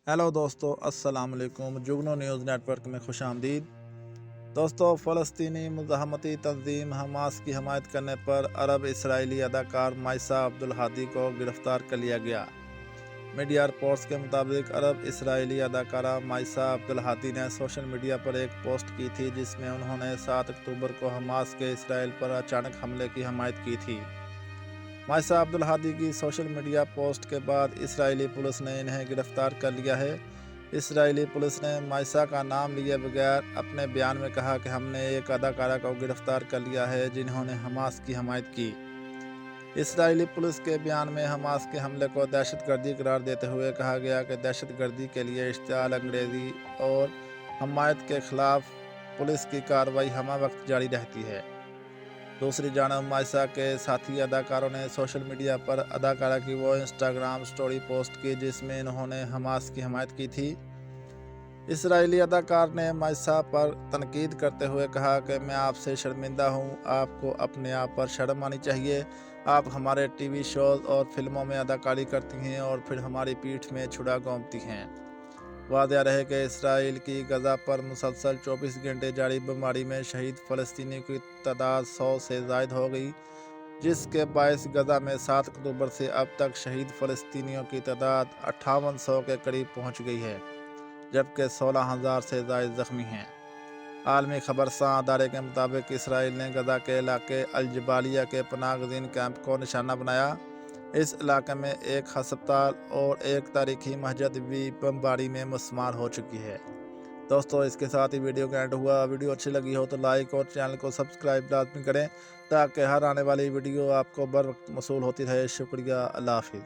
Hello दोस्तों, अस्सलाम वालेकुम। जुगनू न्यूज़ नेटवर्क में खुश आमदीद। दोस्तों, फ़लस्तीनी मुज़ाहमती तंजीम हमास की हमायत करने पर अरब इसराइली अदाकार माइसा अब्दुल हादी को गिरफ़्तार कर लिया गया। मीडिया रिपोर्ट्स के मुताबिक अरब इसराइली अदाकारा माइसा अब्दुल हादी ने सोशल मीडिया पर एक पोस्ट की थी जिसमें उन्होंने 7 अक्टूबर को हमास के इसराइल पर अचानक हमले की हमायत की थी। माइसा अब्दुल हादी की सोशल मीडिया पोस्ट के बाद इसराइली पुलिस ने इन्हें गिरफ्तार कर लिया है। इसराइली पुलिस ने माइसा का नाम लिए बगैर अपने बयान में कहा कि हमने एक अदाकारा को गिरफ्तार कर लिया है जिन्होंने हमास की हमायत की। इसराइली पुलिस के बयान में हमास के हमले को दहशतगर्दी करार देते हुए कहा गया कि दहशतगर्दी के लिए इश्तियाल अंग्रेज़ी और हमायत के खिलाफ पुलिस की कार्रवाई हमा वक्त जारी रहती है। दूसरी जानब माइसा के साथी अदाकारों ने सोशल मीडिया पर अदाकारा की वो इंस्टाग्राम स्टोरी पोस्ट की जिसमें इन्होंने हमास की हमायत की थी। इसराइली अदाकार ने माइसा पर तनकीद करते हुए कहा कि मैं आपसे शर्मिंदा हूँ, आपको अपने आप पर शर्म आनी चाहिए। आप हमारे टीवी शोज़ और फिल्मों में अदाकारी करती हैं और फिर हमारी पीठ में छुरा घोंपती हैं। वाक़या रहे कि इसराइल की गज़ा पर मुसलसल 24 घंटे जारी बमबारी में शहीद फ़लस्तीनी की तादाद 100 से ज़ायद हो गई, जिसके बायस गज़ा में 7 अक्टूबर से अब तक शहीद फ़लस्तीनियों की तादाद 5800 के करीब पहुंच गई है, जबकि 16,000 से ज़ायद ज़ख्मी हैं। आलमी खबरसां अदारे के मुताबिक इसराइल ने गज़ा के इलाके अल जबालिया के पनाह गज़ीन कैंप को निशाना बनाया। इस इलाके में एक हस्पताल और एक तारीखी मस्जिद भी बमबारी में मुस्मार हो चुकी है। दोस्तों, इसके साथ ही वीडियो का एंड हुआ। वीडियो अच्छी लगी हो तो लाइक और चैनल को सब्सक्राइब लाजमी करें ताकि हर आने वाली वीडियो आपको बर वक्त मौसूल होती रहे। शुक्रिया। अल्लाह हाफिज़।